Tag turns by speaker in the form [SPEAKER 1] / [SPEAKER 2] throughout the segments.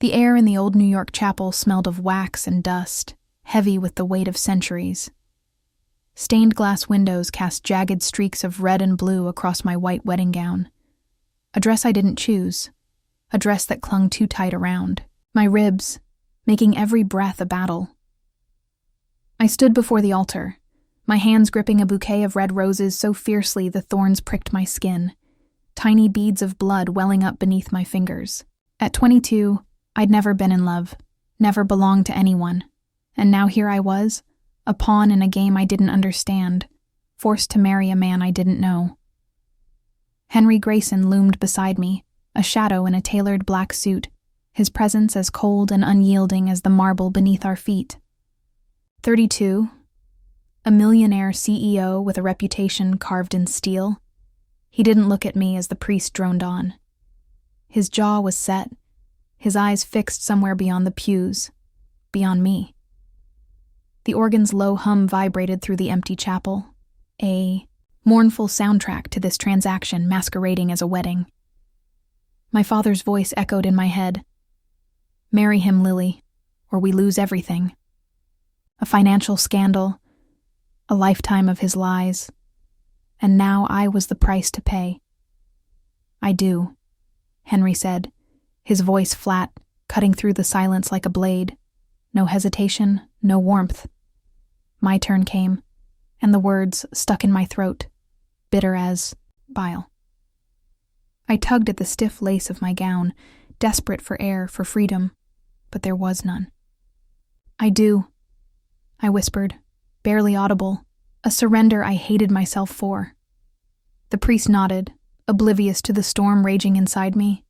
[SPEAKER 1] The air in the old New York chapel smelled of wax and dust, heavy with the weight of centuries. Stained glass windows cast jagged streaks of red and blue across my white wedding gown. A dress I didn't choose, a dress that clung too tight around my ribs, making every breath a battle. I stood before the altar, my hands gripping a bouquet of red roses so fiercely the thorns pricked my skin, tiny beads of blood welling up beneath my fingers. At 22, I'd never been in love, never belonged to anyone, and now here I was, a pawn in a game I didn't understand, forced to marry a man I didn't know. Henry Grayson loomed beside me, a shadow in a tailored black suit, his presence as cold and unyielding as the marble beneath our feet. 32, a millionaire CEO with a reputation carved in steel. He didn't look at me as the priest droned on. His jaw was set, his eyes fixed somewhere beyond the pews, beyond me. The organ's low hum vibrated through the empty chapel, a mournful soundtrack to this transaction masquerading as a wedding. My father's voice echoed in my head. Marry him, Lily, or we lose everything. A financial scandal, a lifetime of his lies, and now I was the price to pay. I do, Henry said, his voice flat, cutting through the silence like a blade. No hesitation, no warmth. My turn came, and the words stuck in my throat, bitter as bile. I tugged at the stiff lace of my gown, desperate for air, for freedom, but there was none. I do, I whispered, barely audible, a surrender I hated myself for. The priest nodded, oblivious to the storm raging inside me.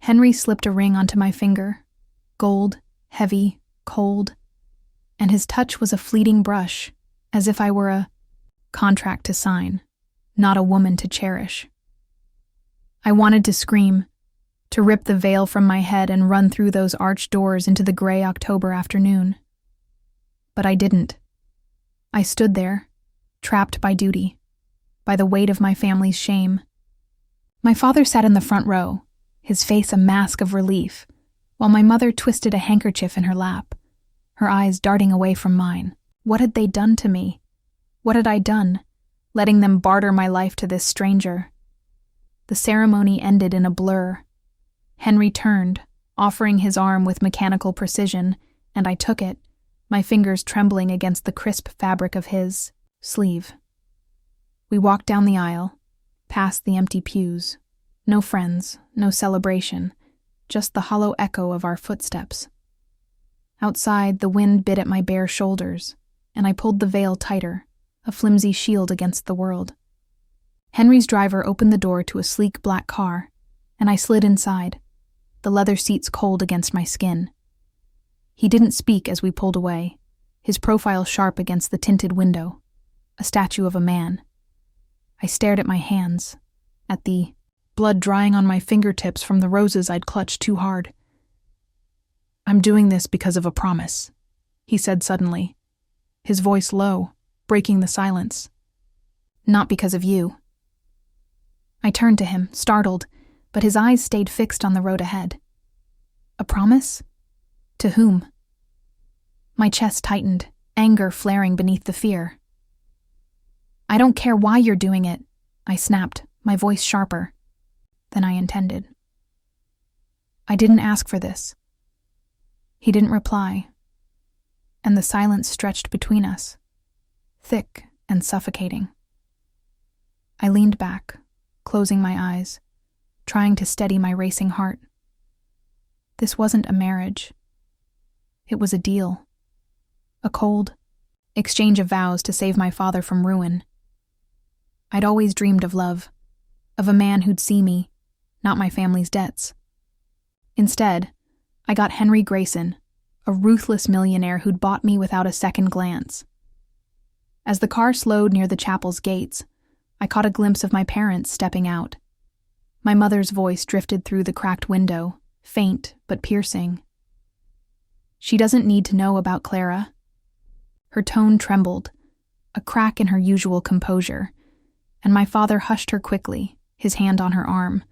[SPEAKER 1] Henry slipped a ring onto my finger, gold, heavy, cold, and his touch was a fleeting brush, as if I were a contract to sign, not a woman to cherish. I wanted to scream, to rip the veil from my head and run through those arched doors into the gray October afternoon. But I didn't. I stood there, trapped by duty, by the weight of my family's shame. My father sat in the front row, his face a mask of relief, while my mother twisted a handkerchief in her lap, her eyes darting away from mine. What had they done to me? What had I done, letting them barter my life to this stranger? The ceremony ended in a blur. Henry turned, offering his arm with mechanical precision, and I took it, my fingers trembling against the crisp fabric of his sleeve. We walked down the aisle, past the empty pews. No friends, no celebration, just the hollow echo of our footsteps. Outside, the wind bit at my bare shoulders, and I pulled the veil tighter, a flimsy shield against the world. Henry's driver opened the door to a sleek black car, and I slid inside, the leather seats cold against my skin. He didn't speak as we pulled away, his profile sharp against the tinted window, a statue of a man. I stared at my hands, at the blood drying on my fingertips from the roses I'd clutched too hard. "I'm doing this because of a promise," he said suddenly, his voice low, breaking the silence. "Not because of you." I turned to him, startled, but his eyes stayed fixed on the road ahead. A promise? To whom? My chest tightened, anger flaring beneath the fear. "I don't care why you're doing it," I snapped, my voice sharper than I intended. "I didn't ask for this." He didn't reply, and the silence stretched between us, thick and suffocating. I leaned back, closing my eyes, trying to steady my racing heart. This wasn't a marriage. It was a deal. A cold exchange of vows to save my father from ruin. I'd always dreamed of love, of a man who'd see me, not my family's debts. Instead, I got Henry Grayson, a ruthless millionaire who'd bought me without a second glance. As the car slowed near the chapel's gates, I caught a glimpse of my parents stepping out. My mother's voice drifted through the cracked window, faint but piercing. "She doesn't need to know about Clara." Her tone trembled, a crack in her usual composure, and my father hushed her quickly, his hand on her arm.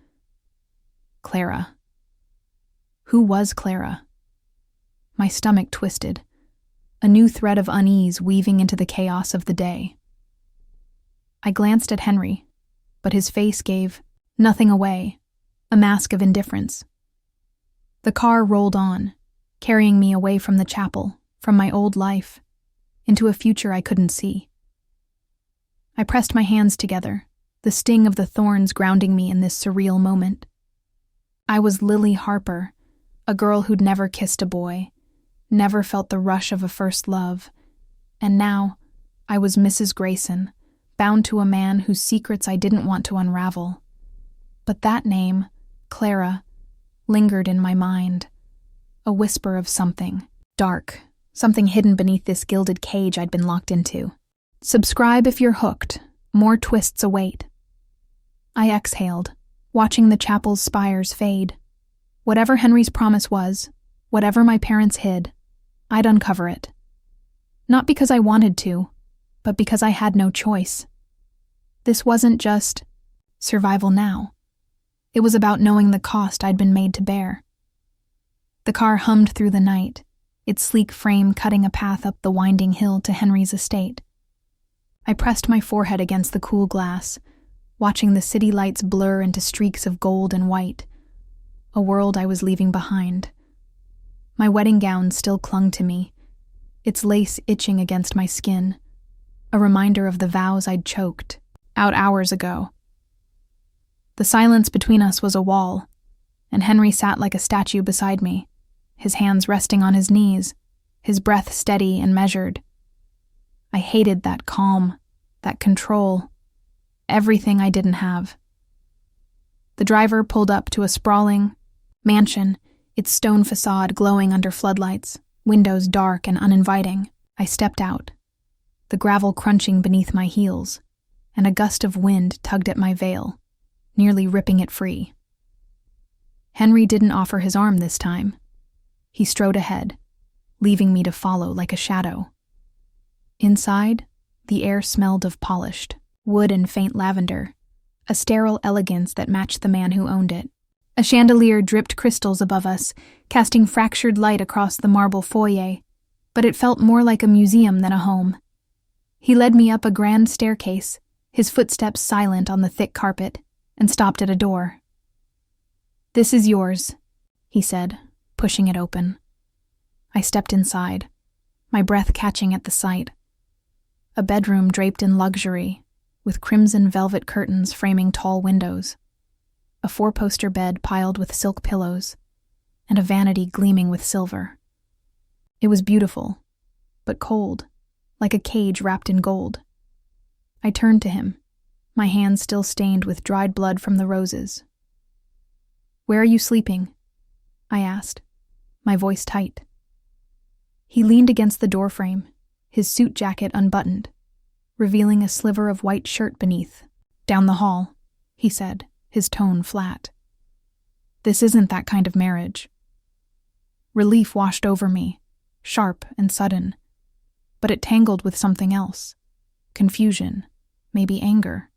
[SPEAKER 1] "Clara. Who was Clara? My stomach twisted, a new thread of unease weaving into the chaos of the day. I glanced at Henry, but his face gave nothing away, a mask of indifference. The car rolled on, carrying me away from the chapel, from my old life, into a future I couldn't see. I pressed my hands together, the sting of the thorns grounding me in this surreal moment. I was Lily Harper, a girl who'd never kissed a boy, never felt the rush of a first love, and now I was Mrs. Grayson, bound to a man whose secrets I didn't want to unravel. But that name, Clara, lingered in my mind, a whisper of something dark, something hidden beneath this gilded cage I'd been locked into. Subscribe if you're hooked. More twists await. I exhaled, watching the chapel's spires fade. Whatever Henry's promise was, whatever my parents hid, I'd uncover it. Not because I wanted to, but because I had no choice. This wasn't just survival now. It was about knowing the cost I'd been made to bear. The car hummed through the night, its sleek frame cutting a path up the winding hill to Henry's estate. I pressed my forehead against the cool glass, watching the city lights blur into streaks of gold and white, a world I was leaving behind. My wedding gown still clung to me, its lace itching against my skin, a reminder of the vows I'd choked out hours ago. The silence between us was a wall, and Henry sat like a statue beside me, his hands resting on his knees, his breath steady and measured. I hated that calm, that control, everything I didn't have. The driver pulled up to a sprawling mansion, its stone facade glowing under floodlights, windows dark and uninviting. I stepped out, the gravel crunching beneath my heels, and a gust of wind tugged at my veil, nearly ripping it free. Henry didn't offer his arm this time. He strode ahead, leaving me to follow like a shadow. Inside, the air smelled of polished wood and faint lavender, a sterile elegance that matched the man who owned it. A chandelier dripped crystals above us, casting fractured light across the marble foyer, but it felt more like a museum than a home. He led me up a grand staircase, his footsteps silent on the thick carpet, and stopped at a door. "This is yours," he said, pushing it open. I stepped inside, my breath catching at the sight. A bedroom draped in luxury, with crimson velvet curtains framing tall windows, a four-poster bed piled with silk pillows, and a vanity gleaming with silver. It was beautiful, but cold, like a cage wrapped in gold. I turned to him, my hands still stained with dried blood from the roses. "Where are you sleeping?" I asked, my voice tight. He leaned against the doorframe, his suit jacket unbuttoned, revealing a sliver of white shirt beneath. "Down the hall," he said, his tone flat. "This isn't that kind of marriage." Relief washed over me, sharp and sudden, but it tangled with something else. Confusion, maybe anger.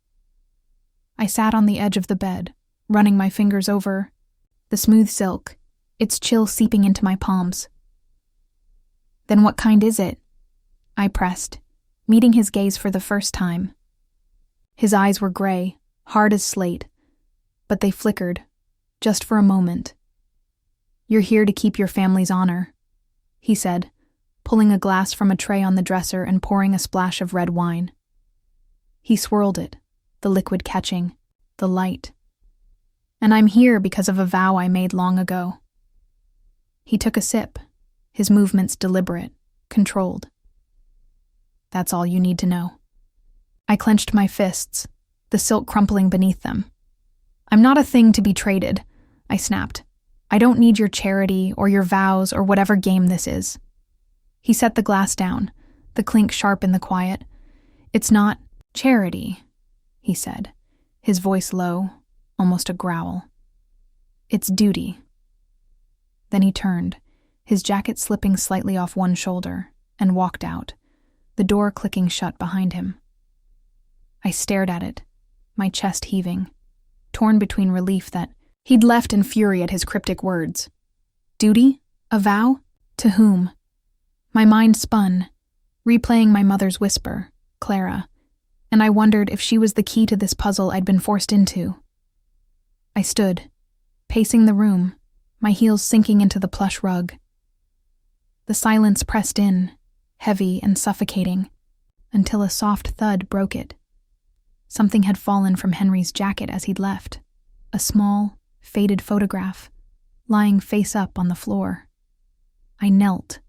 [SPEAKER 1] I sat on the edge of the bed, running my fingers over the smooth silk, its chill seeping into my palms. "Then what kind is it?" I pressed, meeting his gaze for the first time. His eyes were gray, hard as slate, but they flickered, just for a moment. "You're here to keep your family's honor," he said, pulling a glass from a tray on the dresser and pouring a splash of red wine. He swirled it, the liquid catching, the light. "And I'm here because of a vow I made long ago." He took a sip, his movements deliberate, controlled. "That's all you need to know." I clenched my fists, the silk crumpling beneath them. "I'm not a thing to be traded," I snapped. "I don't need your charity or your vows or whatever game this is." He set the glass down, the clink sharp in the quiet. "It's not charity," he said, his voice low, almost a growl. "It's duty." Then he turned, his jacket slipping slightly off one shoulder, and walked out, the door clicking shut behind him. I stared at it, my chest heaving, torn between relief that he'd left and fury at his cryptic words. Duty? A vow? To whom? My mind spun, replaying my mother's whisper, Clara, and I wondered if she was the key to this puzzle I'd been forced into. I stood, pacing the room, my heels sinking into the plush rug. The silence pressed in, heavy and suffocating, until a soft thud broke it. Something had fallen from Henry's jacket as he'd left, a small, faded photograph, lying face up on the floor. I knelt,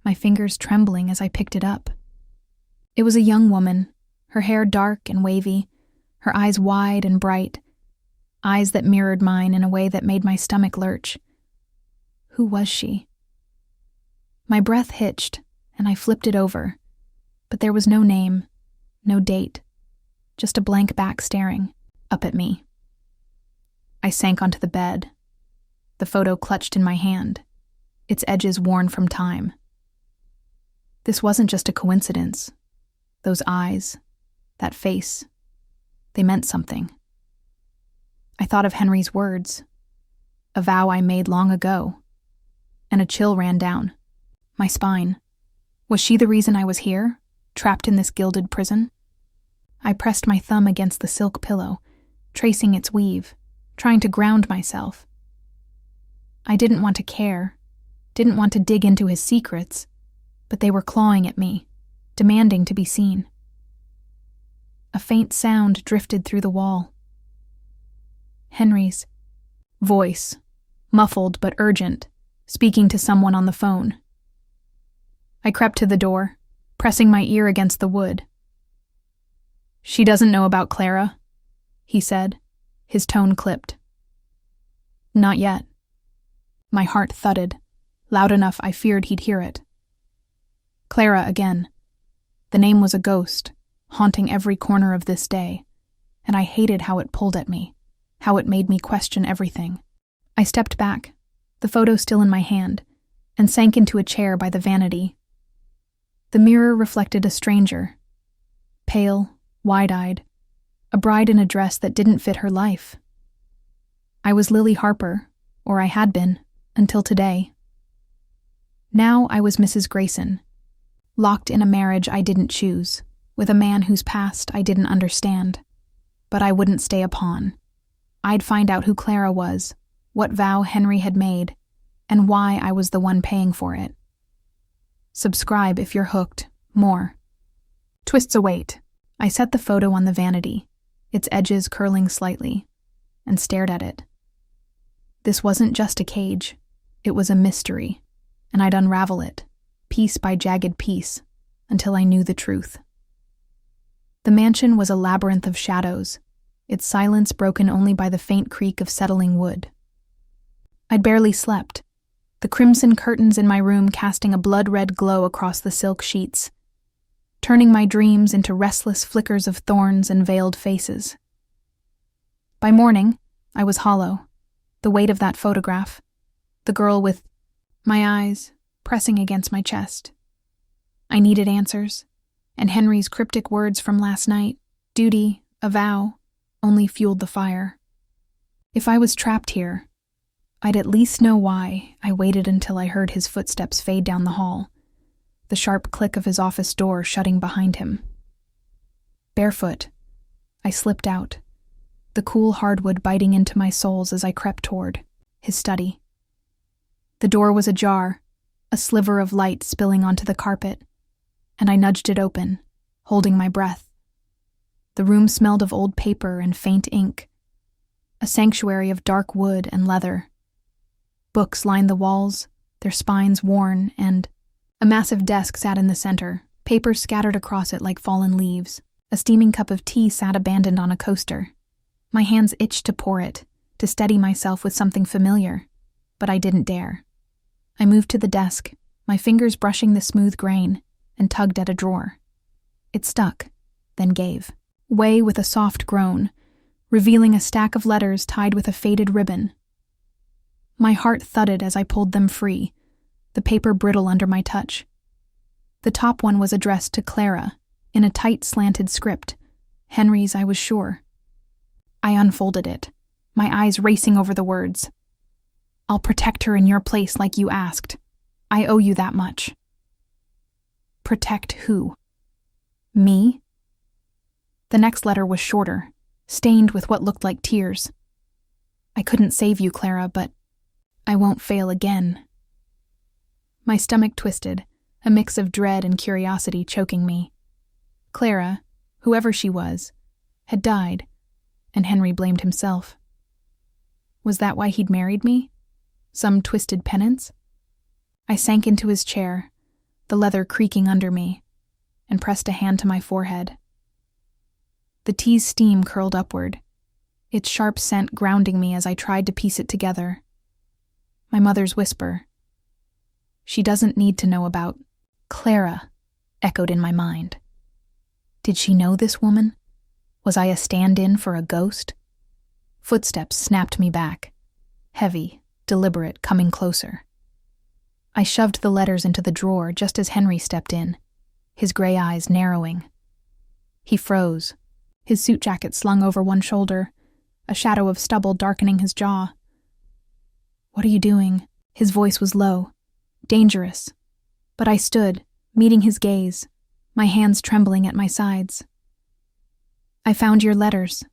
[SPEAKER 1] my fingers trembling as I picked it up. It was a young woman, her hair dark and wavy, her eyes wide and bright, eyes that mirrored mine in a way that made my stomach lurch. Who was she? My breath hitched, and I flipped it over, but there was no name, no date, just a blank back staring up at me. I sank onto the bed, the photo clutched in my hand, its edges worn from time. This wasn't just a coincidence. Those eyes, that face, they meant something. I thought of Henry's words, a vow I made long ago, and a chill ran down my spine. Was she the reason I was here, trapped in this gilded prison? I pressed my thumb against the silk pillow, tracing its weave, trying to ground myself. I didn't want to care, didn't want to dig into his secrets, but they were clawing at me, demanding to be seen. A faint sound drifted through the wall. Henry's voice, muffled but urgent, speaking to someone on the phone. I crept to the door, pressing my ear against the wood. "She doesn't know about Clara," he said, his tone clipped. "Not yet." My heart thudded, loud enough I feared he'd hear it. Clara again. The name was a ghost, haunting every corner of this day, and I hated how it pulled at me, how it made me question everything. I stepped back, the photo still in my hand, and sank into a chair by the vanity. The mirror reflected a stranger, pale, wide-eyed, a bride in a dress that didn't fit her life. I was Lily Harper, or I had been, until today. Now I was Mrs. Grayson, locked in a marriage I didn't choose, with a man whose past I didn't understand. But I wouldn't stay a pawn. I'd find out who Clara was, what vow Henry had made, and why I was the one paying for it. Subscribe if you're hooked. More. Twists await. I set the photo on the vanity, its edges curling slightly, and stared at it. This wasn't just a cage. It was a mystery, and I'd unravel it, piece by jagged piece, until I knew the truth. The mansion was a labyrinth of shadows, its silence broken only by the faint creak of settling wood. I'd barely slept, the crimson curtains in my room casting a blood-red glow across the silk sheets, turning my dreams into restless flickers of thorns and veiled faces. By morning, I was hollow, the weight of that photograph, the girl with my eyes pressing against my chest. I needed answers, and Henry's cryptic words from last night, duty, a vow, only fueled the fire. If I was trapped here, I'd at least know why I waited until I heard his footsteps fade down the hall, the sharp click of his office door shutting behind him. Barefoot, I slipped out, the cool hardwood biting into my soles as I crept toward his study. The door was ajar, a sliver of light spilling onto the carpet, and I nudged it open, holding my breath. The room smelled of old paper and faint ink, a sanctuary of dark wood and leather. Books lined the walls, their spines worn, and a massive desk sat in the center, papers scattered across it like fallen leaves. A steaming cup of tea sat abandoned on a coaster. My hands itched to pour it, to steady myself with something familiar, but I didn't dare. I moved to the desk, my fingers brushing the smooth grain, and tugged at a drawer. It stuck, then gave way with a soft groan, revealing a stack of letters tied with a faded ribbon. My heart thudded as I pulled them free, the paper brittle under my touch. The top one was addressed to Clara, in a tight slanted script, Henry's, I was sure. I unfolded it, my eyes racing over the words. I'll protect her in your place like you asked. I owe you that much." Protect who? Me? The next letter was shorter, stained with what looked like tears. "I couldn't save you, Clara, but I won't fail again." My stomach twisted, a mix of dread and curiosity choking me. Clara, whoever she was, had died, and Henry blamed himself. Was that why he'd married me? Some twisted penance? I sank into his chair, the leather creaking under me, and pressed a hand to my forehead. The tea's steam curled upward, its sharp scent grounding me as I tried to piece it together. My mother's whisper, "She doesn't need to know about Clara," echoed in my mind. Did she know this woman? Was I a stand-in for a ghost? Footsteps snapped me back, heavy, deliberate, coming closer. I shoved the letters into the drawer just as Henry stepped in, his gray eyes narrowing. He froze, his suit jacket slung over one shoulder, a shadow of stubble darkening his jaw. "What are you doing?" His voice was low, dangerous, but I stood, meeting his gaze, my hands trembling at my sides. "I found your letters,"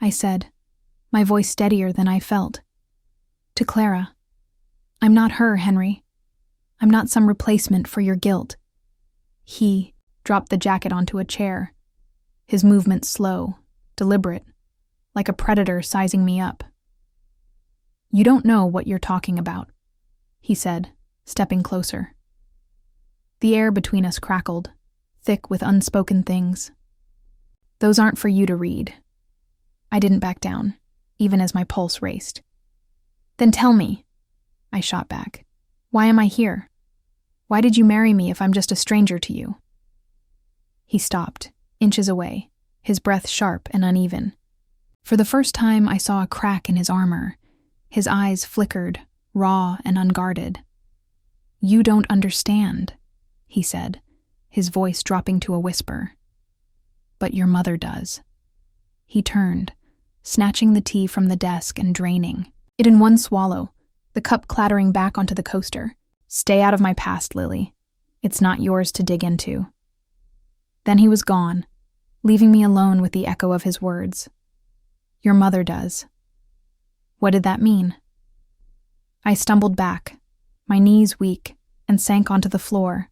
[SPEAKER 1] I said, my voice steadier than I felt. "To Clara. I'm not her, Henry. I'm not some replacement for your guilt." He dropped the jacket onto a chair, his movement slow, deliberate, like a predator sizing me up. "You don't know what you're talking about," he said, stepping closer. The air between us crackled, thick with unspoken things. "Those aren't for you to read." I didn't back down, even as my pulse raced. "Then tell me," I shot back. "Why am I here? Why did you marry me if I'm just a stranger to you?" He stopped, inches away, his breath sharp and uneven. For the first time, I saw a crack in his armor. His eyes flickered, raw and unguarded. "You don't understand," he said, his voice dropping to a whisper. "But your mother does." He turned, snatching the tea from the desk and draining it in one swallow, the cup clattering back onto the coaster. "Stay out of my past, Lily. It's not yours to dig into." Then he was gone, leaving me alone with the echo of his words. "Your mother does." What did that mean? I stumbled back, my knees weak, and sank onto the floor,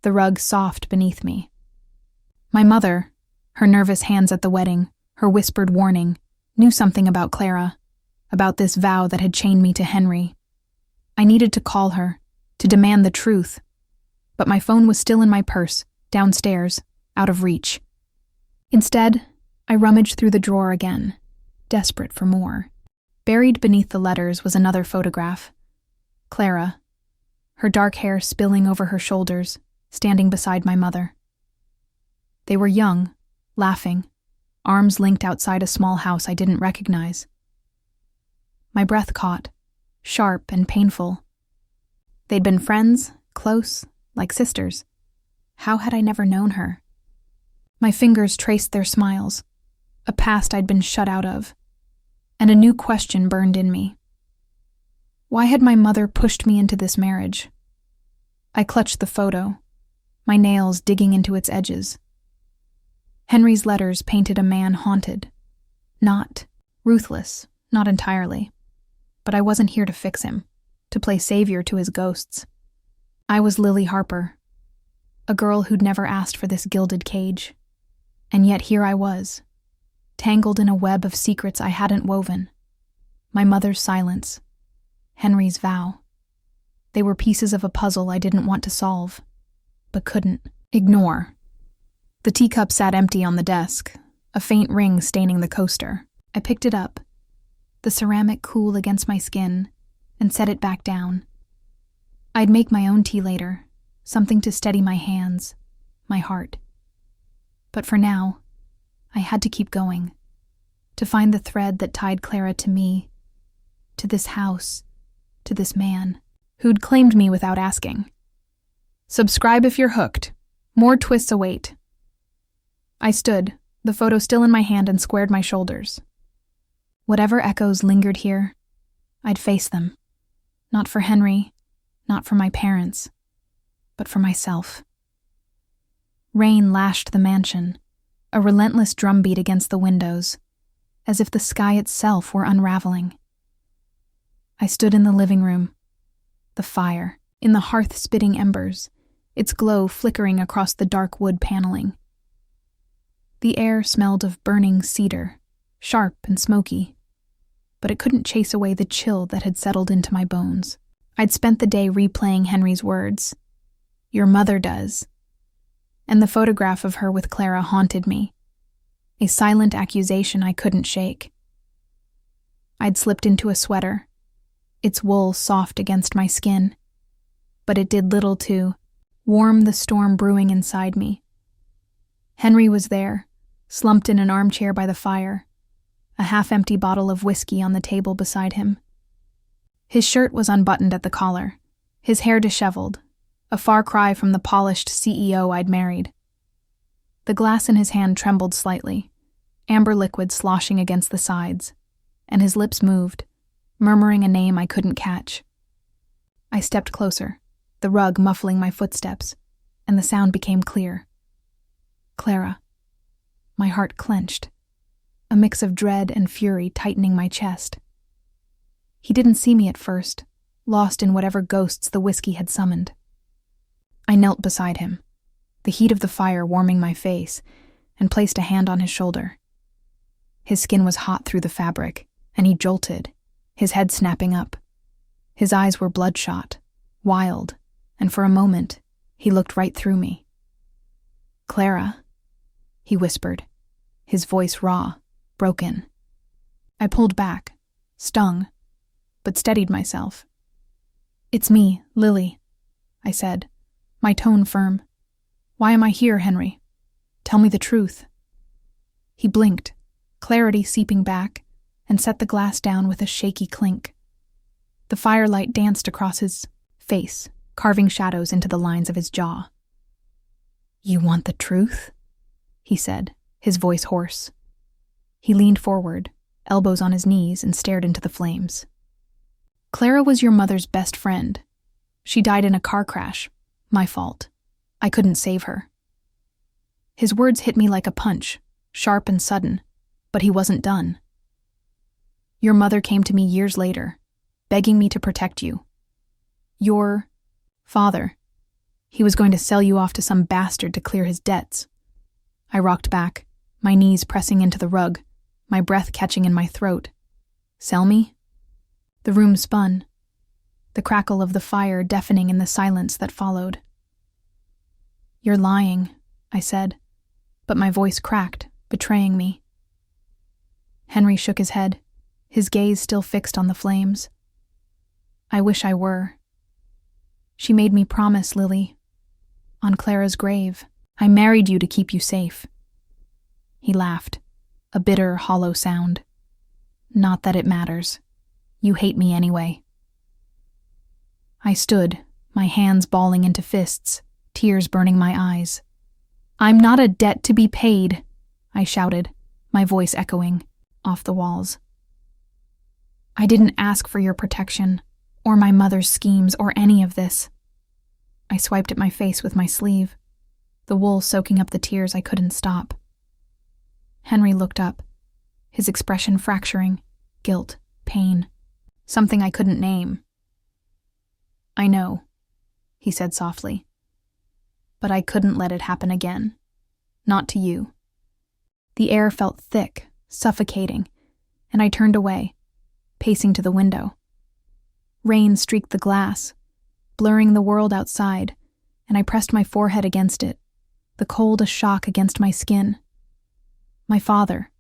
[SPEAKER 1] the rug soft beneath me. My mother, her nervous hands at the wedding, her whispered warning, knew something about Clara, about this vow that had chained me to Henry. I needed to call her, to demand the truth, but my phone was still in my purse, downstairs, out of reach. Instead, I rummaged through the drawer again, desperate for more. Buried beneath the letters was another photograph. Clara, her dark hair spilling over her shoulders, standing beside my mother. They were young, laughing, arms linked outside a small house I didn't recognize. My breath caught, sharp and painful. They'd been friends, close, like sisters. How had I never known her? My fingers traced their smiles, a past I'd been shut out of, and a new question burned in me. Why had my mother pushed me into this marriage? I clutched the photo, my nails digging into its edges. Henry's letters painted a man haunted. Not ruthless, not entirely. But I wasn't here to fix him, to play savior to his ghosts. I was Lily Harper, a girl who'd never asked for this gilded cage. And yet here I was, tangled in a web of secrets I hadn't woven. My mother's silence, Henry's vow. They were pieces of a puzzle I didn't want to solve, but couldn't ignore. The teacup sat empty on the desk, a faint ring staining the coaster. I picked it up, the ceramic cool against my skin, and set it back down. I'd make my own tea later, something to steady my hands, my heart. But for now, I had to keep going, to find the thread that tied Clara to me, to this house, to this man, who'd claimed me without asking. Subscribe if you're hooked. More twists await. I stood, the photo still in my hand, and squared my shoulders. Whatever echoes lingered here, I'd face them, Not for Henry, not for my parents, but for myself. Rain lashed the mansion, a relentless drumbeat against the windows, as if the sky itself were unraveling. I stood in the living room, the fire, in the hearth spitting embers, its glow flickering across the dark wood paneling. The air smelled of burning cedar, sharp and smoky, but it couldn't chase away the chill that had settled into my bones. I'd spent the day replaying Henry's words, "Your mother does," and the photograph of her with Clara haunted me, a silent accusation I couldn't shake. I'd slipped into a sweater, its wool soft against my skin, but it did little to warm the storm brewing inside me. Henry was there, slumped in an armchair by the fire, a half-empty bottle of whiskey on the table beside him. His shirt was unbuttoned at the collar, his hair disheveled, a far cry from the polished CEO I'd married. The glass in his hand trembled slightly, amber liquid sloshing against the sides, and his lips moved, murmuring a name I couldn't catch. I stepped closer, the rug muffling my footsteps, and the sound became clear. Clara. My heart clenched, a mix of dread and fury tightening my chest. He didn't see me at first, lost in whatever ghosts the whiskey had summoned. I knelt beside him, the heat of the fire warming my face, and placed a hand on his shoulder. His skin was hot through the fabric, and he jolted, his head snapping up. His eyes were bloodshot, wild, and for a moment, he looked right through me. "Clara," he whispered, his voice raw, broken. I pulled back, stung, but steadied myself. "It's me, Lily," I said, my tone firm. "Why am I here, Henry? Tell me the truth." He blinked, clarity seeping back, and set the glass down with a shaky clink. The firelight danced across his face, carving shadows into the lines of his jaw. "You want the truth?" he said, his voice hoarse. He leaned forward, elbows on his knees, and stared into the flames. "Clara was your mother's best friend. She died in a car crash. My fault. I couldn't save her." His words hit me like a punch, sharp and sudden, but he wasn't done. "Your mother came to me years later, begging me to protect you. Your father. He was going to sell you off to some bastard to clear his debts." I rocked back, my knees pressing into the rug, my breath catching in my throat. "Sell me?" The room spun, the crackle of the fire deafening in the silence that followed. "You're lying," I said, but my voice cracked, betraying me. Henry shook his head, his gaze still fixed on the flames. "I wish I were. She made me promise, Lily. On Clara's grave, I married you to keep you safe." He laughed, a bitter, hollow sound. "Not that it matters. You hate me anyway." I stood, my hands balling into fists, tears burning my eyes. "I'm not a debt to be paid," I shouted, my voice echoing off the walls. "I didn't ask for your protection, or my mother's schemes, or any of this." I swiped at my face with my sleeve, the wool soaking up the tears I couldn't stop. Henry looked up, his expression fracturing, guilt, pain, something I couldn't name. "I know," he said softly, "but I couldn't let it happen again. Not to you." The air felt thick, suffocating, and I turned away, pacing to the window. Rain streaked the glass, blurring the world outside, and I pressed my forehead against it, the cold a shock against my skin. My father,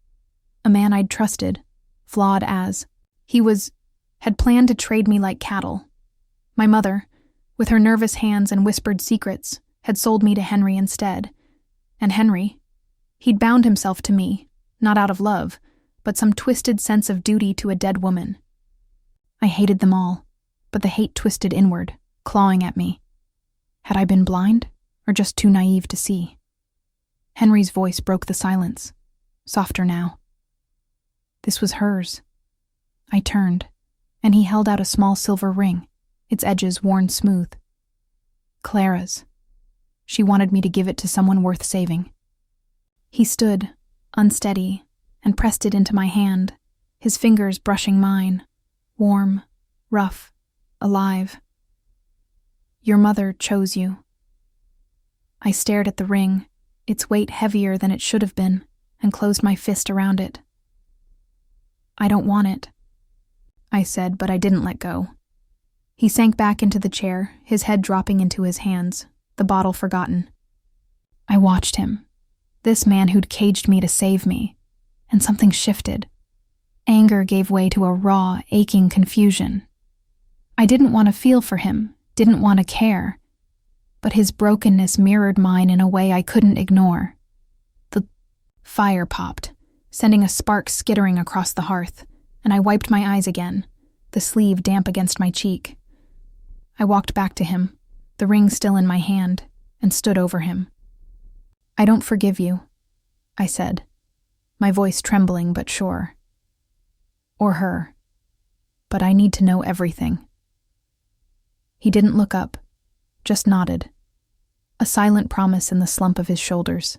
[SPEAKER 1] a man I'd trusted, flawed as he was, had planned to trade me like cattle. My mother, with her nervous hands and whispered secrets, had sold me to Henry instead. And Henry, he'd bound himself to me, not out of love, but some twisted sense of duty to a dead woman. I hated them all, but the hate twisted inward, clawing at me. Had I been blind, or just too naive to see? Henry's voice broke the silence, softer now. This was hers. I turned, and he held out a small silver ring. its edges worn smooth. Clara's. She wanted me to give it to someone worth saving. He stood, unsteady, and pressed it into my hand, his fingers brushing mine, warm, rough, alive. Your mother chose you. I stared at the ring, its weight heavier than it should have been, and closed my fist around it. I don't want it, I said, but I didn't let go. He sank back into the chair, his head dropping into his hands, the bottle forgotten. I watched him, this man who'd caged me to save me, and something shifted. Anger gave way to a raw, aching confusion. I didn't want to feel for him, didn't want to care, but his brokenness mirrored mine in a way I couldn't ignore. The fire popped, sending a spark skittering across the hearth, and I wiped my eyes again, the sleeve damp against my cheek. I walked back to him, the ring still in my hand, and stood over him. I don't forgive you, I said, my voice trembling but sure. Or her. But I need to know everything. He didn't look up, just nodded, a silent promise in the slump of his shoulders.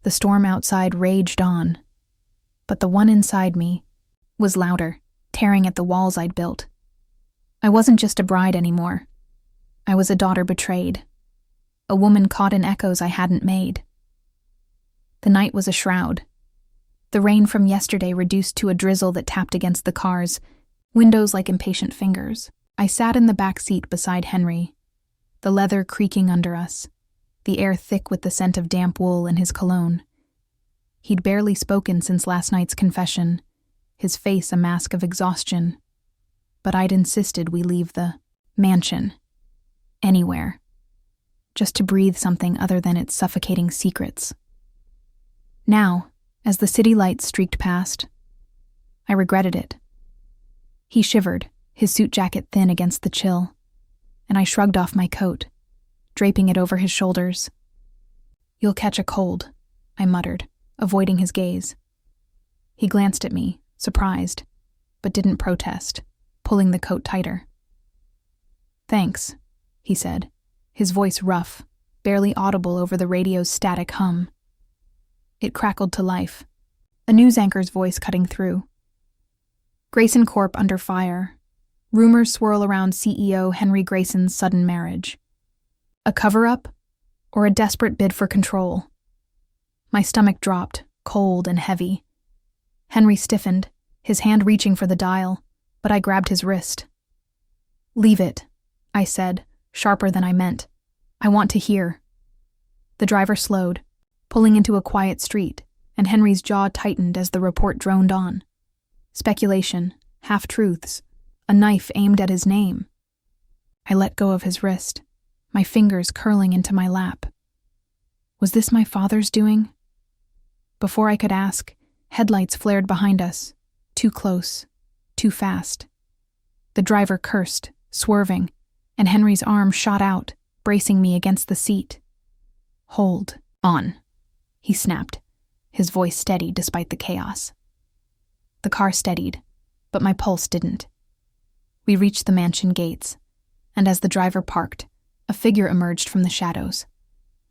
[SPEAKER 1] The storm outside raged on, but the one inside me was louder, tearing at the walls I'd built. I wasn't just a bride anymore. I was a daughter betrayed, a woman caught in echoes I hadn't made. The night was a shroud. The rain from yesterday reduced to a drizzle that tapped against the cars, windows like impatient fingers. I sat in the back seat beside Henry, the leather creaking under us, the air thick with the scent of damp wool and his cologne. He'd barely spoken since last night's confession, his face a mask of exhaustion. But I'd insisted we leave the mansion. Anywhere. Just to breathe something other than its suffocating secrets. Now, as the city lights streaked past, I regretted it. He shivered, his suit jacket thin against the chill, and I shrugged off my coat, draping it over his shoulders. You'll catch a cold, I muttered, avoiding his gaze. He glanced at me, surprised, but didn't protest, pulling the coat tighter. Thanks, he said, his voice rough, barely audible over the radio's static hum. It crackled to life, a news anchor's voice cutting through. Grayson Corp under fire. Rumors swirl around CEO Henry Grayson's sudden marriage. A cover-up or a desperate bid for control? My stomach dropped, cold and heavy. Henry stiffened, his hand reaching for the dial, but I grabbed his wrist. Leave it, I said, sharper than I meant. I want to hear. The driver slowed, pulling into a quiet street, and Henry's jaw tightened as the report droned on. Speculation, half-truths, a knife aimed at his name. I let go of his wrist, my fingers curling into my lap. Was this my father's doing? Before I could ask, headlights flared behind us, too close, too fast. The driver cursed, swerving, and Henry's arm shot out, bracing me against the seat. Hold on, he snapped, his voice steady despite the chaos. The car steadied, but my pulse didn't. We reached the mansion gates, and as the driver parked, a figure emerged from the shadows.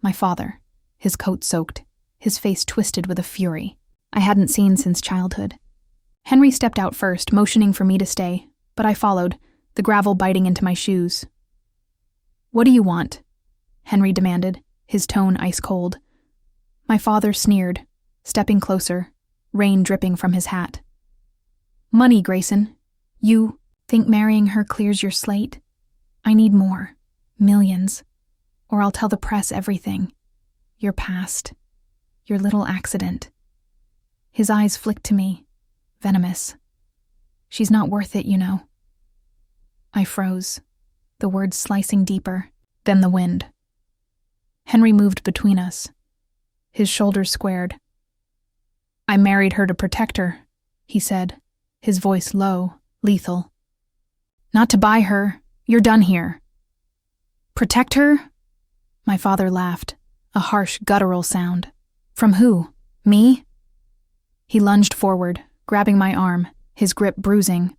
[SPEAKER 1] My father, his coat soaked, his face twisted with a fury I hadn't seen since childhood. Henry stepped out first, motioning for me to stay, but I followed, the gravel biting into my shoes. What do you want? Henry demanded, his tone ice cold. My father sneered, stepping closer, rain dripping from his hat. Money, Grayson. You think marrying her clears your slate? I need more. Millions. Or I'll tell the press everything. Your past. Your little accident. His eyes flicked to me, venomous. She's not worth it, you know. I froze, the words slicing deeper, then the wind. Henry moved between us. His shoulders squared. I married her to protect her, he said, his voice low, lethal. Not to buy her. You're done here. Protect her? My father laughed, a harsh, guttural sound. From who? Me? He lunged forward, grabbing my arm, his grip bruising.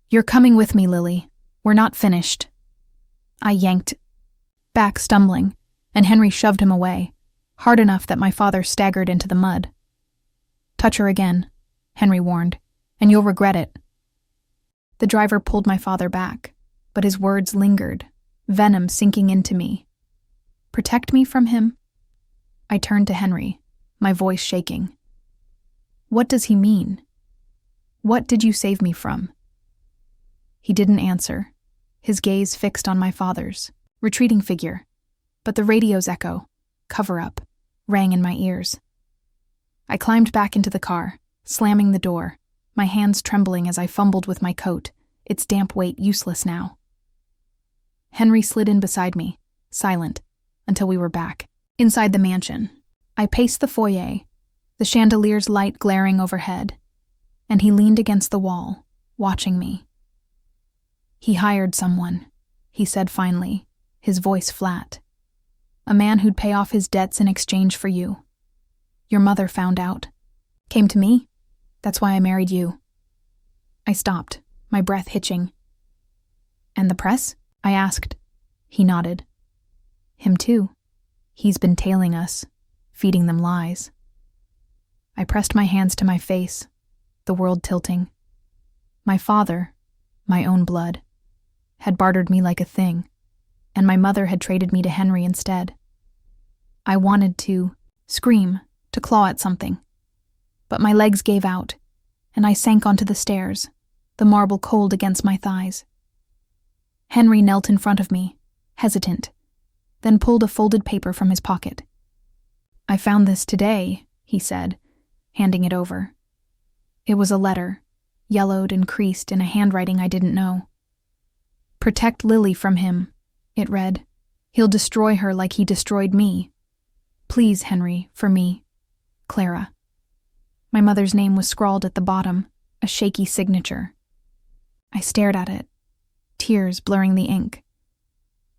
[SPEAKER 1] You're coming with me, Lily. "We're not finished." I yanked back, stumbling, and Henry shoved him away, hard enough that my father staggered into the mud. "Touch her again," Henry warned, "and you'll regret it." The driver pulled my father back, but his words lingered, venom sinking into me. "Protect me from him?" I turned to Henry, my voice shaking. "What does he mean? What did you save me from?" He didn't answer, his gaze fixed on my father's retreating figure, but the radio's echo, "Cover up," rang in my ears. I climbed back into the car, slamming the door, my hands trembling as I fumbled with my coat, its damp weight useless now. Henry slid in beside me, silent, until we were back. Inside the mansion, I paced the foyer, the chandelier's light glaring overhead, and he leaned against the wall, watching me. "He hired someone," he said finally, his voice flat. "A man who'd pay off his debts in exchange for you. Your mother found out. Came to me. That's why I married you." I stopped, my breath hitching. "And the press?" I asked. He nodded. "Him too. He's been tailing us, feeding them lies." I pressed my hands to my face, the world tilting. My father, my own blood, had bartered me like a thing, and my mother had traded me to Henry instead. I wanted to scream, to claw at something, but my legs gave out, and I sank onto the stairs, the marble cold against my thighs. Henry knelt in front of me, hesitant, then pulled a folded paper from his pocket. "I found this today," he said, handing it over. It was a letter, yellowed and creased in a handwriting I didn't know. "Protect Lily from him," it read. "He'll destroy her like he destroyed me. Please, Henry, for me. Clara." My mother's name was scrawled at the bottom, a shaky signature. I stared at it, tears blurring the ink.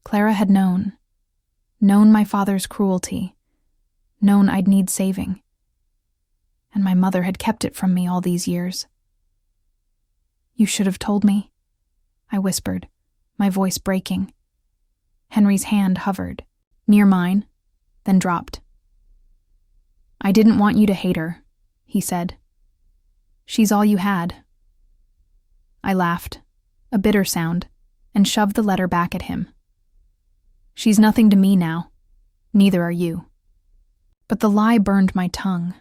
[SPEAKER 1] Clara had known my father's cruelty, known I'd need saving. And my mother had kept it from me all these years. "You should have told me," I whispered, my voice breaking. Henry's hand hovered, near mine, then dropped. "I didn't want you to hate her," he said. "She's all you had." I laughed, a bitter sound, and shoved the letter back at him. "She's nothing to me now. Neither are you." But the lie burned my tongue.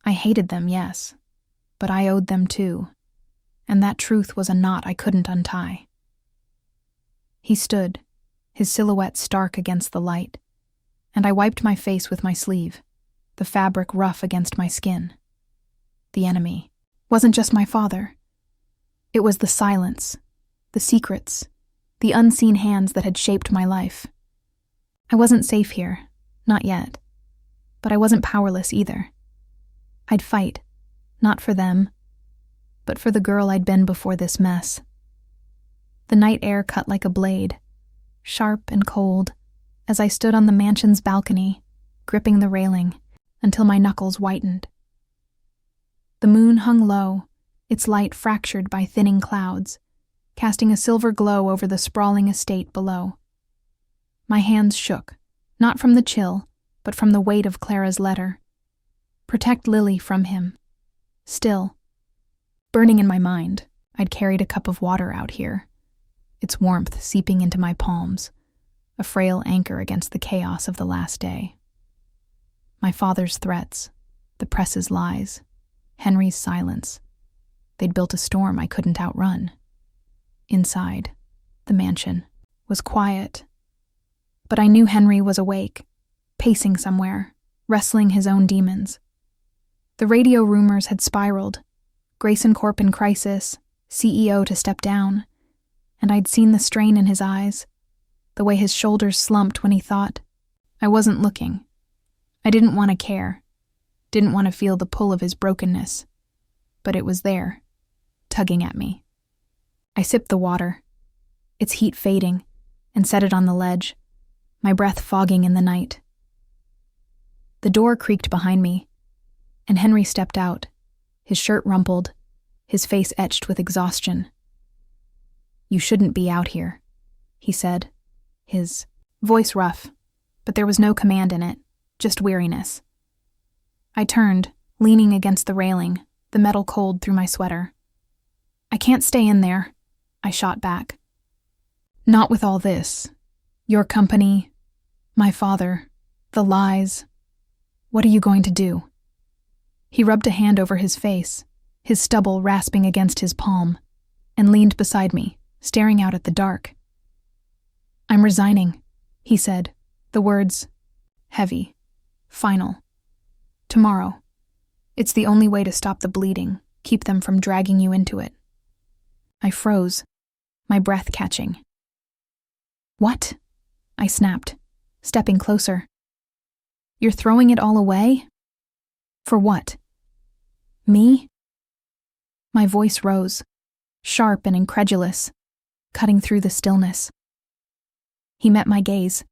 [SPEAKER 1] I hated them, yes, but I owed them too, and that truth was a knot I couldn't untie. He stood, his silhouette stark against the light, and I wiped my face with my sleeve, the fabric rough against my skin. The enemy wasn't just my father. It was the silence, the secrets, the unseen hands that had shaped my life. I wasn't safe here, not yet, but I wasn't powerless either. I'd fight, not for them, but for the girl I'd been before this mess. The night air cut like a blade, sharp and cold, as I stood on the mansion's balcony, gripping the railing, until my knuckles whitened. The moon hung low, its light fractured by thinning clouds, casting a silver glow over the sprawling estate below. My hands shook, not from the chill, but from the weight of Clara's letter. Protect Lily from him. Still, burning in my mind, I'd carried a cup of water out here, its warmth seeping into my palms, a frail anchor against the chaos of the last day. My father's threats, the press's lies, Henry's silence. They'd built a storm I couldn't outrun. Inside, the mansion was quiet, but I knew Henry was awake, pacing somewhere, wrestling his own demons. The radio rumors had spiraled, Grayson Corp in crisis, CEO to step down, and I'd seen the strain in his eyes, the way his shoulders slumped when he thought. I wasn't looking. I didn't want to care, didn't want to feel the pull of his brokenness, but it was there, tugging at me. I sipped the water, its heat fading, and set it on the ledge, my breath fogging in the night. The door creaked behind me, and Henry stepped out, his shirt rumpled, his face etched with exhaustion. "You shouldn't be out here," he said, his voice rough, but there was no command in it, just weariness. I turned, leaning against the railing, the metal cold through my sweater. "I can't stay in there," I shot back. "Not with all this. Your company, my father, the lies. What are you going to do?" He rubbed a hand over his face, his stubble rasping against his palm, and leaned beside me, staring out at the dark. "I'm resigning," he said, the words heavy, final. "Tomorrow. It's the only way to stop the bleeding, keep them from dragging you into it." I froze, my breath catching. "What?" I snapped, stepping closer. "You're throwing it all away? For what? Me?" My voice rose, sharp and incredulous, cutting through the stillness. He met my gaze,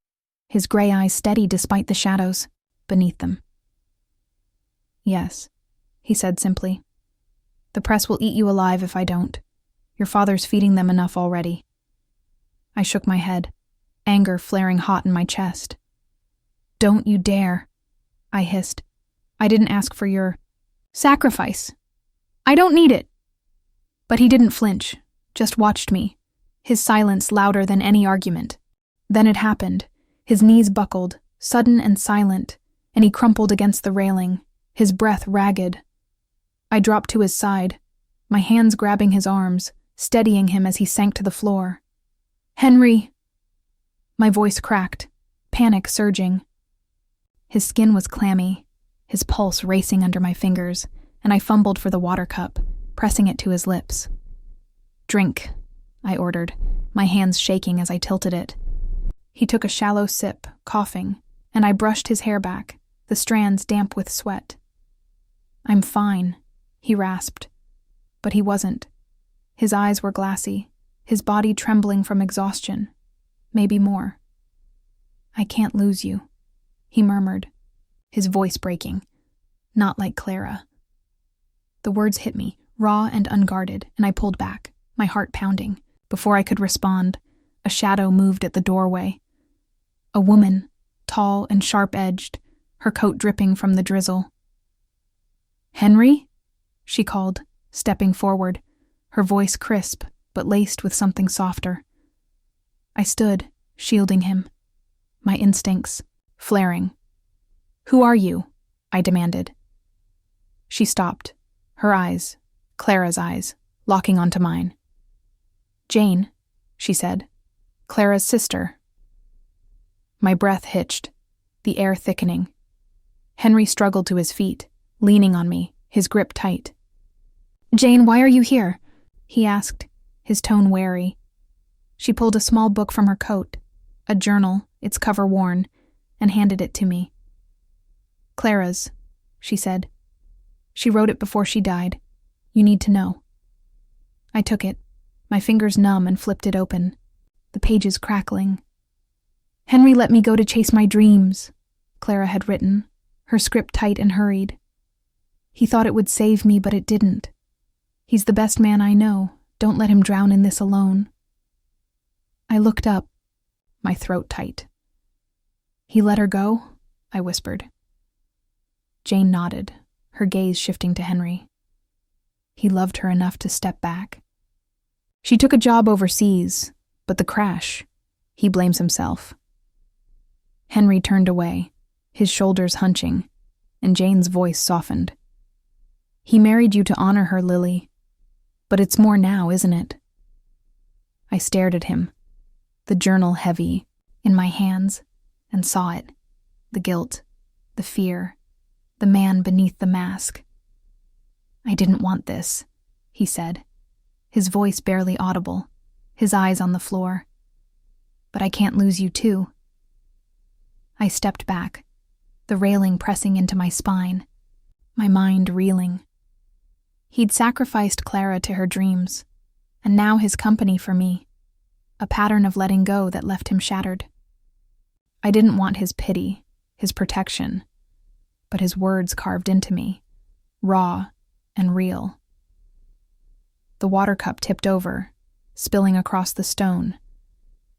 [SPEAKER 1] his gray eyes steady despite the shadows beneath them. "Yes," he said simply. "The press will eat you alive if I don't. Your father's feeding them enough already." I shook my head, anger flaring hot in my chest. "Don't you dare," I hissed. "I didn't ask for your sacrifice. I don't need it." But he didn't flinch, just watched me, his silence louder than any argument. Then it happened. His knees buckled, sudden and silent, and he crumpled against the railing, his breath ragged. I dropped to his side, my hands grabbing his arms, steadying him as he sank to the floor. "Henry!" My voice cracked, panic surging. His skin was clammy, his pulse racing under my fingers, and I fumbled for the water cup, pressing it to his lips. "Drink," I ordered, my hands shaking as I tilted it. He took a shallow sip, coughing, and I brushed his hair back, the strands damp with sweat. "I'm fine," he rasped. But he wasn't. His eyes were glassy, his body trembling from exhaustion. Maybe more. "I can't lose you," he murmured, his voice breaking. "Not like Clara." The words hit me, raw and unguarded, and I pulled back, my heart pounding. Before I could respond, a shadow moved at the doorway. A woman, tall and sharp-edged, her coat dripping from the drizzle. "Henry?" she called, stepping forward, her voice crisp but laced with something softer. I stood, shielding him, my instincts flaring. "Who are you?" I demanded. She stopped, her eyes, Clara's eyes, locking onto mine. "Jane," she said, "Clara's sister." My breath hitched, the air thickening. Henry struggled to his feet, leaning on me, his grip tight. "Jane, why are you here?" he asked, his tone wary. She pulled a small book from her coat, a journal, its cover worn, and handed it to me. "Clara's," she said. "She wrote it before she died. You need to know." I took it, my fingers numb, and flipped it open, the pages crackling. "Henry let me go to chase my dreams," Clara had written, her script tight and hurried. "He thought it would save me, but it didn't. He's the best man I know. Don't let him drown in this alone." I looked up, my throat tight. "He let her go?" I whispered. Jane nodded, her gaze shifting to Henry. He loved her enough to step back. "She took a job overseas, but the crash, he blames himself." Henry turned away, his shoulders hunching, and Jane's voice softened. "He married you to honor her, Lily. But it's more now, isn't it?" I stared at him, the journal heavy, in my hands, and saw it, the guilt, the fear, the man beneath the mask. "I didn't want this," he said, his voice barely audible, his eyes on the floor. "But I can't lose you too." I stepped back, the railing pressing into my spine, my mind reeling. He'd sacrificed Clara to her dreams, and now his company for me, a pattern of letting go that left him shattered. I didn't want his pity, his protection, but his words carved into me, raw and real. The water cup tipped over, spilling across the stone,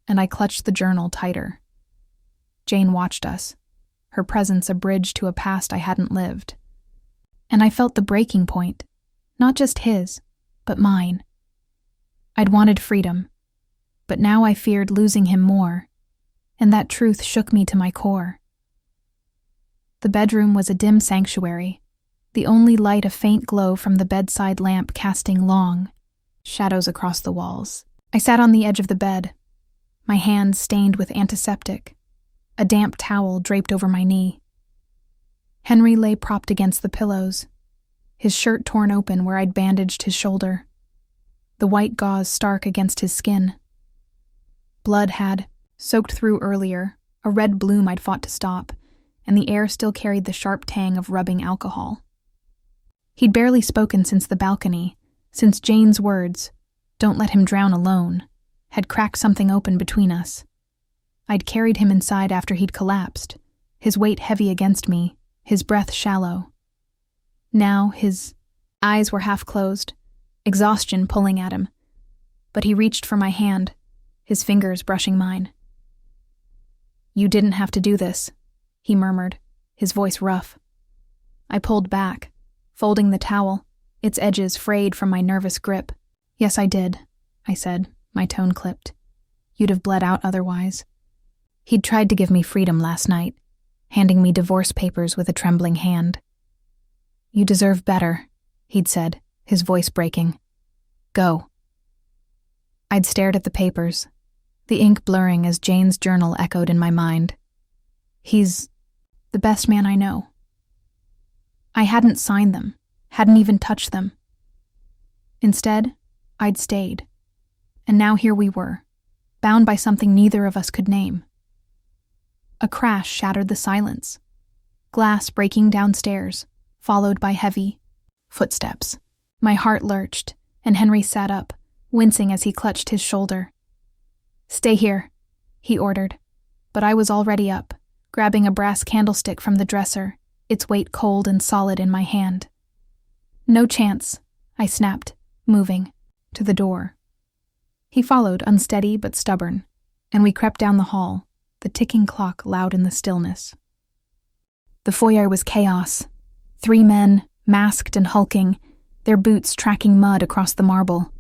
[SPEAKER 1] and I clutched the journal tighter. Jane watched us, her presence a bridge to a past I hadn't lived. And I felt the breaking point, not just his, but mine. I'd wanted freedom, but now I feared losing him more, and that truth shook me to my core. The bedroom was a dim sanctuary, the only light a faint glow from the bedside lamp casting long shadows across the walls. I sat on the edge of the bed, my hands stained with antiseptic, a damp towel draped over my knee. Henry lay propped against the pillows, his shirt torn open where I'd bandaged his shoulder, the white gauze stark against his skin. Blood had soaked through earlier, a red bloom I'd fought to stop, and the air still carried the sharp tang of rubbing alcohol. He'd barely spoken since the balcony, since Jane's words, "Don't let him drown alone," had cracked something open between us. I'd carried him inside after he'd collapsed, his weight heavy against me, his breath shallow. Now his eyes were half closed, exhaustion pulling at him, but he reached for my hand, his fingers brushing mine. "You didn't have to do this," he murmured, his voice rough. I pulled back, folding the towel, its edges frayed from my nervous grip. "Yes, I did," I said, my tone clipped. "You'd have bled out otherwise." He'd tried to give me freedom last night, handing me divorce papers with a trembling hand. "You deserve better," he'd said, his voice breaking. "Go." I'd stared at the papers, the ink blurring as Jane's journal echoed in my mind. "He's the best man I know." I hadn't signed them, hadn't even touched them. Instead, I'd stayed. And now here we were, bound by something neither of us could name. A crash shattered the silence, glass breaking downstairs, followed by heavy footsteps. My heart lurched, and Henry sat up, wincing as he clutched his shoulder. "Stay here," he ordered, but I was already up, grabbing a brass candlestick from the dresser, its weight cold and solid in my hand. "No chance," I snapped, moving to the door. He followed, unsteady but stubborn, and we crept down the hall, the ticking clock loud in the stillness. The foyer was chaos. 3 men, masked and hulking, their boots tracking mud across the marble.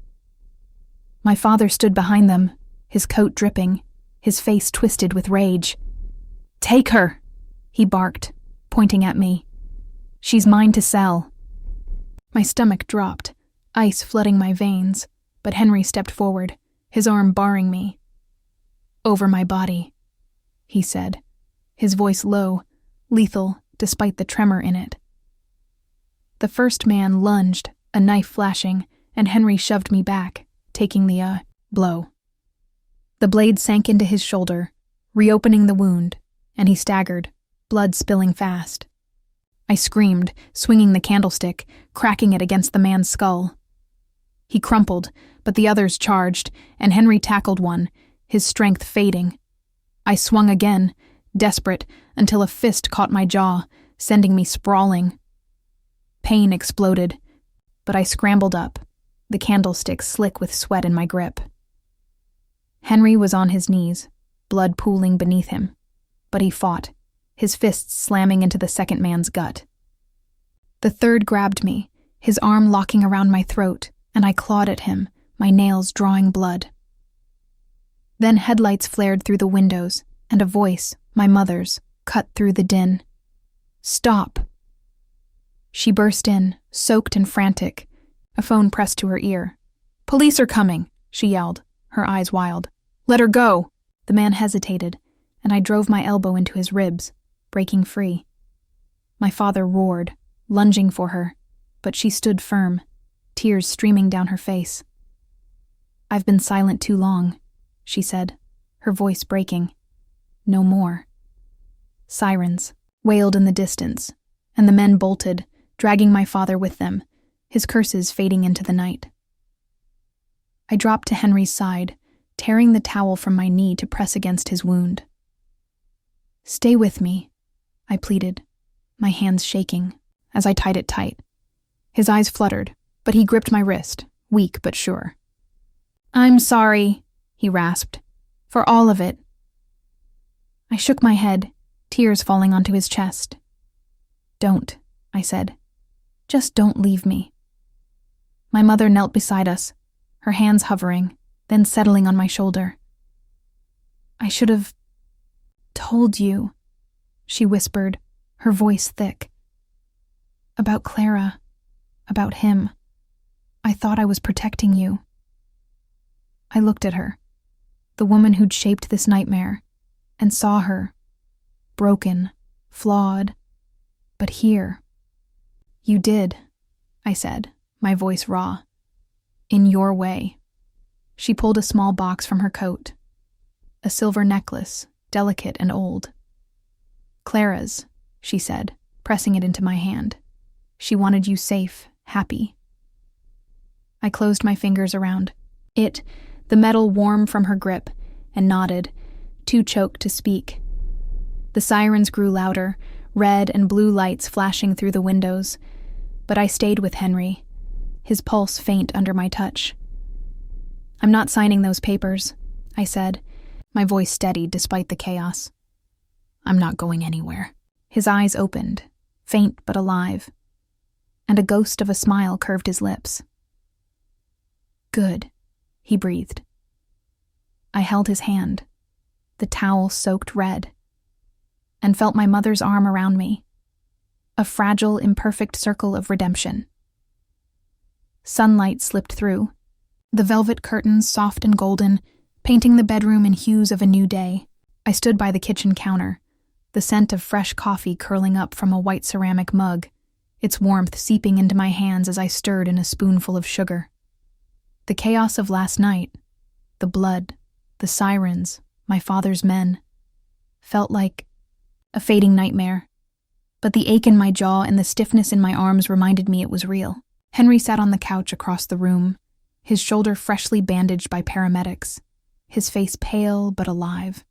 [SPEAKER 1] My father stood behind them, his coat dripping, his face twisted with rage. "Take her," he barked, pointing at me. "She's mine to sell." My stomach dropped, ice flooding my veins, but Henry stepped forward, his arm barring me. "Over my body," he said, his voice low, lethal despite the tremor in it. The first man lunged, a knife flashing, and Henry shoved me back, taking the blow. The blade sank into his shoulder, reopening the wound, and he staggered, blood spilling fast. I screamed, swinging the candlestick, cracking it against the man's skull. He crumpled, but the others charged, and Henry tackled one, his strength fading. I swung again, desperate, until a fist caught my jaw, sending me sprawling. Pain exploded, but I scrambled up, the candlestick slick with sweat in my grip. Henry was on his knees, blood pooling beneath him, but he fought, his fists slamming into the second man's gut. The third grabbed me, his arm locking around my throat, and I clawed at him, my nails drawing blood. Then headlights flared through the windows, and a voice, my mother's, cut through the din. "Stop!" She burst in, soaked and frantic, a phone pressed to her ear. "Police are coming," she yelled, her eyes wild. "Let her go!" The man hesitated, and I drove my elbow into his ribs, breaking free. My father roared, lunging for her, but she stood firm, tears streaming down her face. "I've been silent too long," she said, her voice breaking. "No more." Sirens wailed in the distance, and the men bolted, dragging my father with them, his curses fading into the night. I dropped to Henry's side, tearing the towel from my knee to press against his wound. "Stay with me," I pleaded, my hands shaking, as I tied it tight. His eyes fluttered, but he gripped my wrist, weak but sure. I'm sorry, he rasped. For all of it. I shook my head, tears falling onto his chest. Don't, I said. Just don't leave me. My mother knelt beside us, her hands hovering, then settling on my shoulder. I should have told you, she whispered, her voice thick. About Clara, about him. I thought I was protecting you. I looked at her, the woman who'd shaped this nightmare, and saw her, broken, flawed, but here. You did, I said, my voice raw. In your way. She pulled a small box from her coat. A silver necklace, delicate and old. Clara's, she said, pressing it into my hand. She wanted you safe, happy. I closed my fingers around it, the metal warm from her grip, and nodded, too choked to speak. The sirens grew louder, red and blue lights flashing through the windows, but I stayed with Henry, his pulse faint under my touch. I'm not signing those papers, I said, my voice steady despite the chaos. I'm not going anywhere. His eyes opened, faint but alive, and a ghost of a smile curved his lips. Good, he breathed. I held his hand, the towel soaked red, and felt my mother's arm around me, a fragile, imperfect circle of redemption. Sunlight slipped through, the velvet curtains soft and golden, painting the bedroom in hues of a new day. I stood by the kitchen counter, the scent of fresh coffee curling up from a white ceramic mug, its warmth seeping into my hands as I stirred in a spoonful of sugar. The chaos of last night, the blood, the sirens, my father's men, felt like a fading nightmare, but the ache in my jaw and the stiffness in my arms reminded me it was real. Henry sat on the couch across the room, his shoulder freshly bandaged by paramedics, his face pale but alive.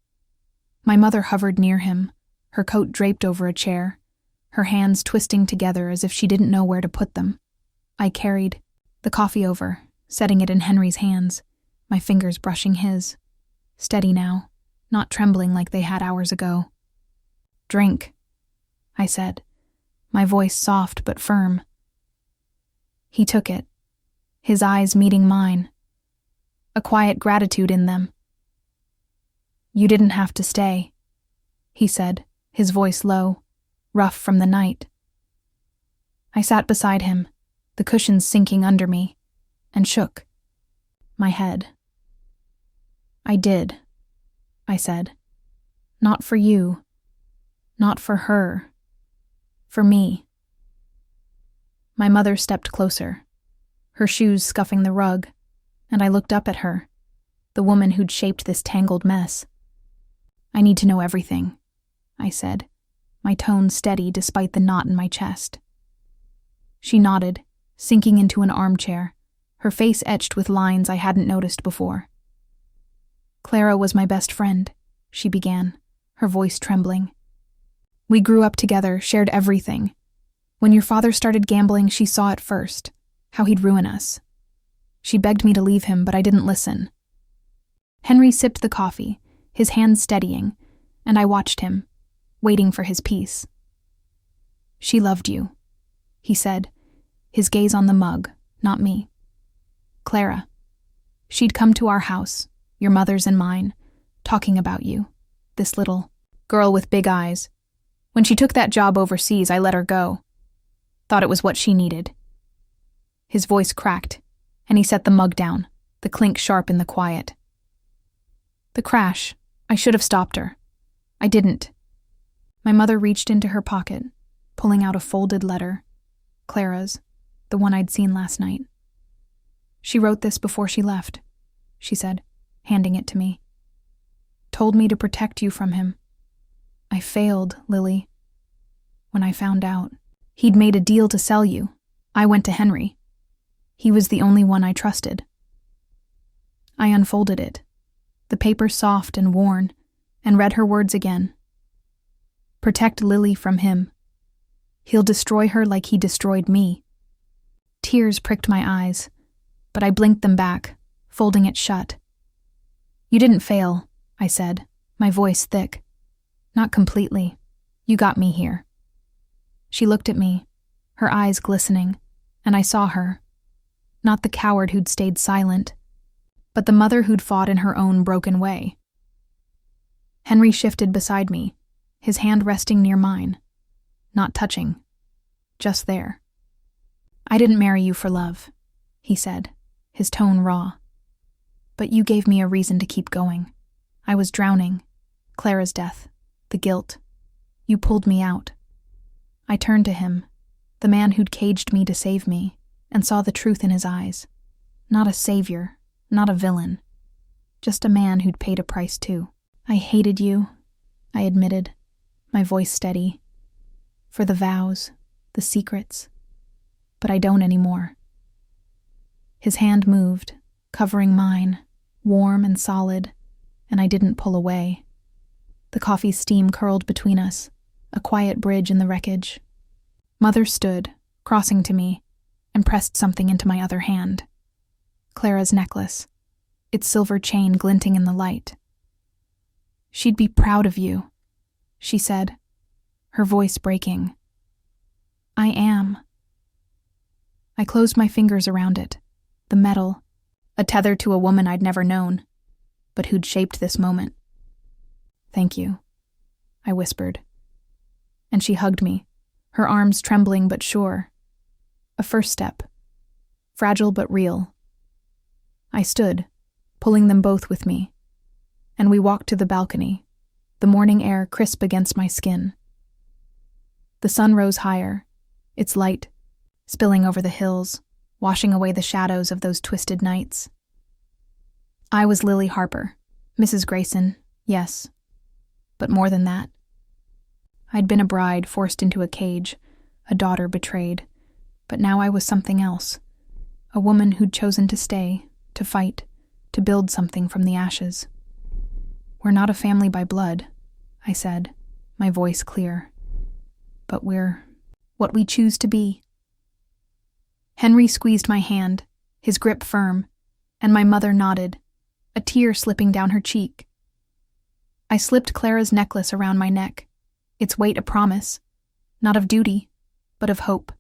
[SPEAKER 1] My mother hovered near him, her coat draped over a chair, her hands twisting together as if she didn't know where to put them. I carried the coffee over, setting it in Henry's hands, my fingers brushing his. Steady now, not trembling like they had hours ago. Drink, I said, my voice soft but firm. He took it, his eyes meeting mine, a quiet gratitude in them. You didn't have to stay, he said, his voice low, rough from the night. I sat beside him, the cushions sinking under me, and shook my head. I did, I said. Not for you, not for her, for me. My mother stepped closer, her shoes scuffing the rug, and I looked up at her, the woman who'd shaped this tangled mess. I need to know everything, I said, my tone steady despite the knot in my chest. She nodded, sinking into an armchair, her face etched with lines I hadn't noticed before. Clara was my best friend, she began, her voice trembling. We grew up together, shared everything. When your father started gambling, she saw it first, how he'd ruin us. She begged me to leave him, but I didn't listen. Henry sipped the coffee, his hands steadying, and I watched him, waiting for his peace. She loved you, he said, his gaze on the mug, not me. Clara. She'd come to our house, your mother's and mine, talking about you, this little girl with big eyes. When she took that job overseas, I let her go. Thought it was what she needed. His voice cracked, and he set the mug down, the clink sharp in the quiet. The crash. I should have stopped her. I didn't. My mother reached into her pocket, pulling out a folded letter. Clara's, the one I'd seen last night. She wrote this before she left, she said, handing it to me. Told me to protect you from him. I failed, Lily. When I found out, he'd made a deal to sell you. I went to Henry. He was the only one I trusted. I unfolded it, the paper soft and worn, and read her words again. Protect Lily from him. He'll destroy her like he destroyed me. Tears pricked my eyes, but I blinked them back, folding it shut. "You didn't fail," I said, my voice thick. "Not completely. You got me here." She looked at me, her eyes glistening, and I saw her. Not the coward who'd stayed silent, but the mother who'd fought in her own broken way. Henry shifted beside me, his hand resting near mine. Not touching. Just there. "I didn't marry you for love," he said, his tone raw. "But you gave me a reason to keep going. I was drowning. Clara's death. The guilt. You pulled me out." I turned to him, the man who'd caged me to save me, and saw the truth in his eyes. Not a savior, not a villain. Just a man who'd paid a price too. "I hated you," I admitted, my voice steady. "For the vows, the secrets. But I don't anymore." His hand moved, covering mine, warm and solid, and I didn't pull away. The coffee steam curled between us, a quiet bridge in the wreckage. Mother stood, crossing to me, and pressed something into my other hand. Clara's necklace, its silver chain glinting in the light. "She'd be proud of you," she said, her voice breaking. "I am." I closed my fingers around it, the metal, a tether to a woman I'd never known, but who'd shaped this moment. "Thank you," I whispered. And she hugged me, her arms trembling but sure. A first step, fragile but real. I stood, pulling them both with me, and we walked to the balcony, the morning air crisp against my skin. The sun rose higher, its light spilling over the hills, washing away the shadows of those twisted nights. I was Lily Harper, Mrs. Grayson, yes, but more than that. I'd been a bride forced into a cage, a daughter betrayed, but now I was something else, a woman who'd chosen to stay, to fight, to build something from the ashes. "We're not a family by blood," I said, my voice clear. "But we're what we choose to be." Henry squeezed my hand, his grip firm, and my mother nodded, a tear slipping down her cheek. I slipped Clara's necklace around my neck, its weight a promise, not of duty, but of hope.